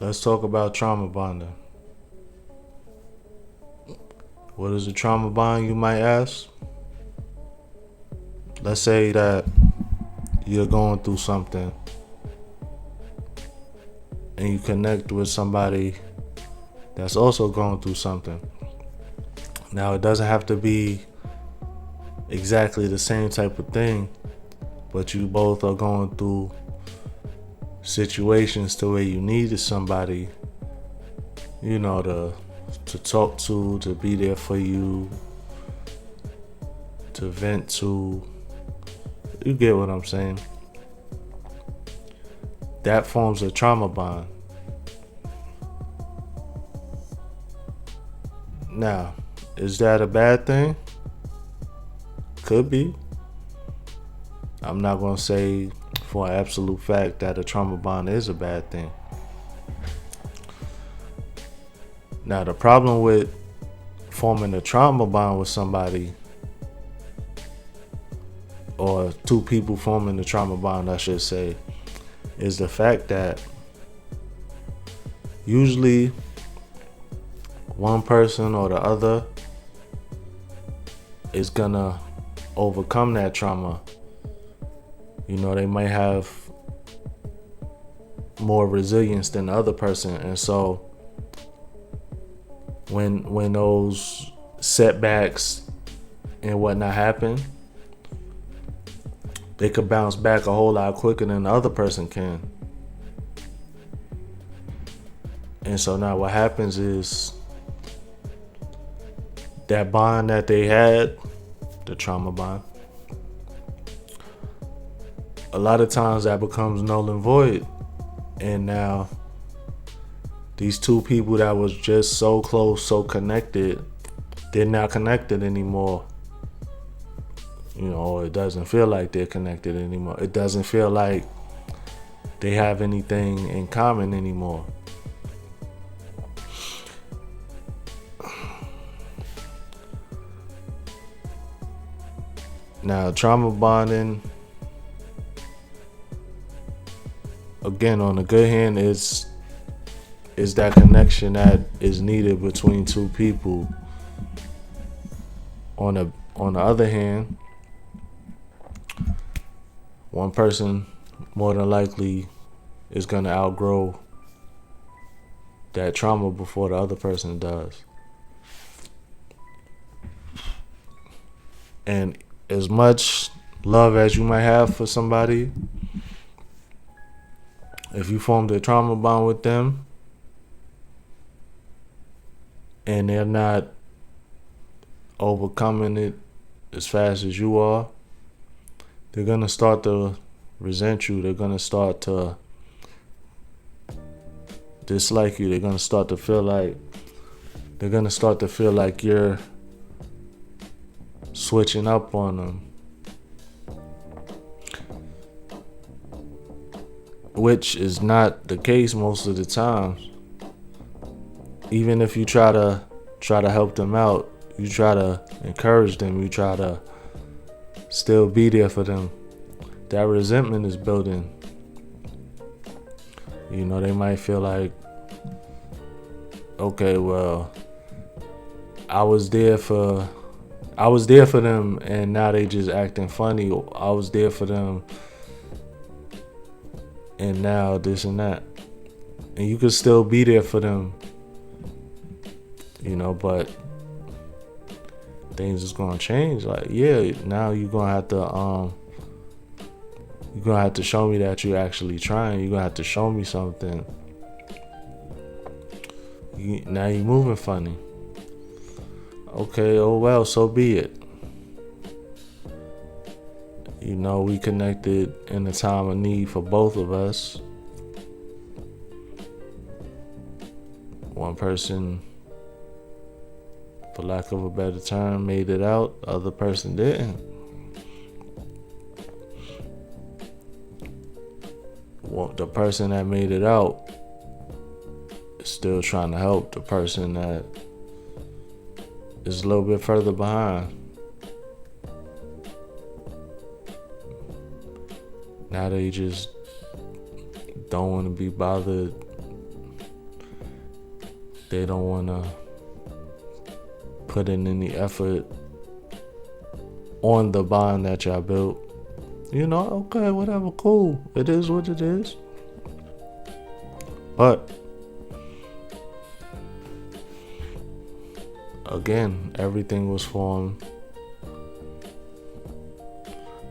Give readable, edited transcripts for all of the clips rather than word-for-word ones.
Let's talk about trauma bonding. What is a trauma bond, you might ask? Let's say that you're going through something and you connect with somebody that's also going through something. Now, it doesn't have to be exactly the same type of thing, but you both are going through situations to where you needed somebody, to talk to be there for you, to vent to. You get what I'm saying? That forms a trauma bond. Now, is that a bad thing? Could be. I'm not going to say for an absolute fact that a trauma bond is a bad thing. Now, the problem with forming a trauma bond with somebody, or two people forming a trauma bond, I should say, is the fact that usually one person or the other is gonna overcome that trauma. They might have more resilience than the other person, and so when those setbacks and whatnot happen, they could bounce back a whole lot quicker than the other person can. And so now what happens is that bond that they had, the trauma bond, a lot of times that becomes null and void. And now these two people that was just so close, so connected, they're not connected anymore. It doesn't feel like they're connected anymore. It doesn't feel like they have anything in common anymore. Now, trauma bonding, again, on the good hand, is that connection that is needed between two people. On the other hand, one person more than likely is gonna outgrow that trauma before the other person does. And as much love as you might have for somebody, if you formed a trauma bond with them and they're not overcoming it as fast as you are, they're gonna start to resent you. They're gonna start to dislike you. They're gonna start to feel like you're switching up on them, which is not the case most of the times. Even if you try to help them out, you try to encourage them, you try to still be there for them, that resentment is building. They might feel like, okay, well, I was there for them and now they just acting funny. I was there for them and now this and that. And you could still be there for them, but things is gonna change. Like, yeah, now you're gonna have to show me that you're actually trying. You're gonna have to show me something. Now you're moving funny. Okay, oh well, so be it. We connected in a time of need for both of us. One person, for lack of a better term, made it out. The other person didn't. Well, the person that made it out is still trying to help the person that is a little bit further behind. Now they just don't want to be bothered they don't want to put in any effort on the bond that y'all built. Okay, whatever, cool. It is what it is. But again, everything was formed,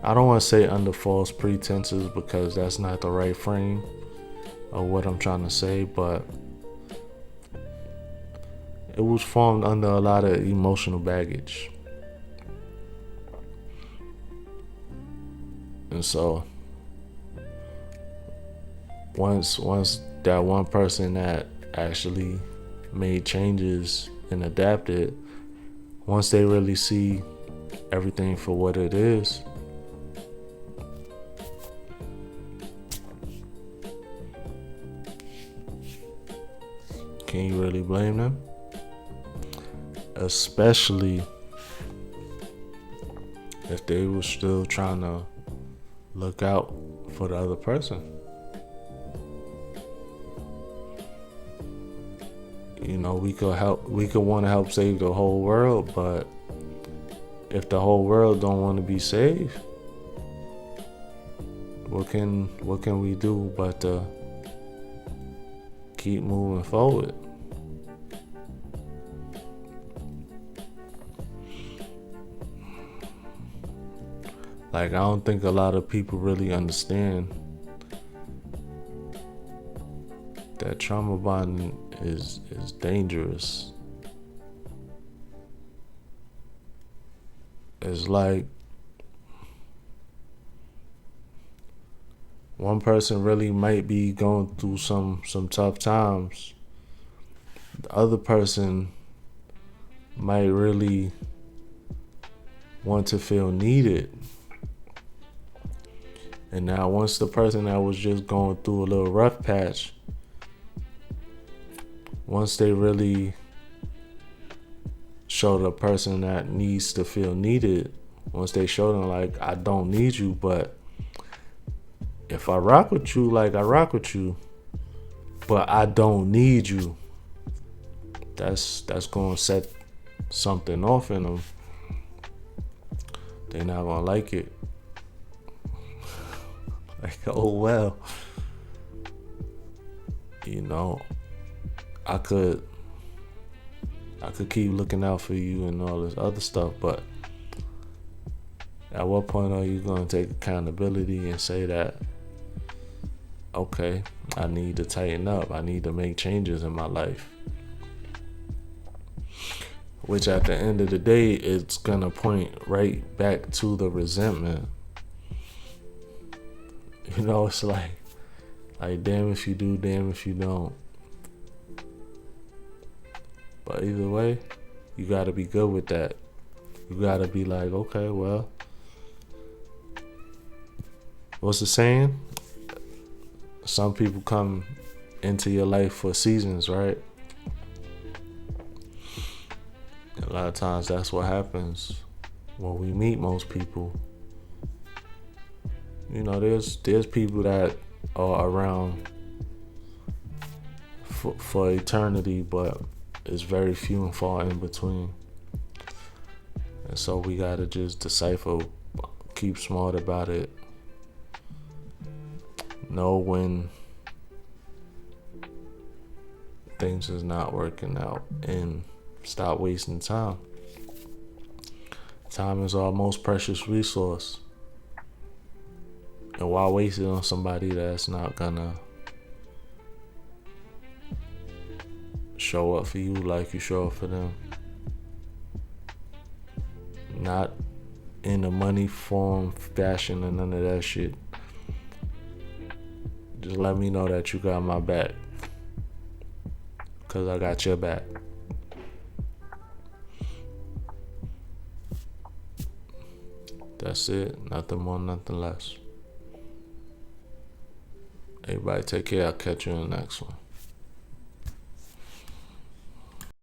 I don't want to say under false pretenses, because that's not the right frame of what I'm trying to say, but it was formed under a lot of emotional baggage. And so once that one person that actually made changes and adapted, once they really see everything for what it is, can you really blame them? Especially if they were still trying to look out for the other person. We could want to help save the whole world, but if the whole world don't want to be saved, what can we do but to keep moving forward? Like, I don't think a lot of people really understand that trauma bonding is dangerous. It's like one person really might be going through some tough times. The other person might really want to feel needed. And now once the person that was just going through a little rough patch, once they really show the person that needs to feel needed, once they show them, like, I don't need you, but if I rock with you, like, I rock with you, but I don't need you, that's going to set something off in them. They're not going to like it. Like, oh well, I could keep looking out for you and all this other stuff, but at what point are you going to take accountability and say that, okay, I need to tighten up, I need to make changes in my life? Which at the end of the day, it's going to point right back to the resentment. It's like damn if you do, damn if you don't. But either way, you gotta be good with that. You gotta be like, okay, well, what's the saying? Some people come into your life for seasons, right? A lot of times that's what happens when we meet most people. There's people that are around for eternity, but it's very few and far in between. And so we gotta just decipher, keep smart about it, know when things is not working out, and stop wasting time. Time is our most precious resource. And why waste it on somebody that's not gonna show up for you like you show up for them? Not in a money form, fashion, and none of that shit. Just let me know that you got my back, 'cause I got your back. That's it. Nothing more, nothing less. Everybody take care. I'll catch you in the next one.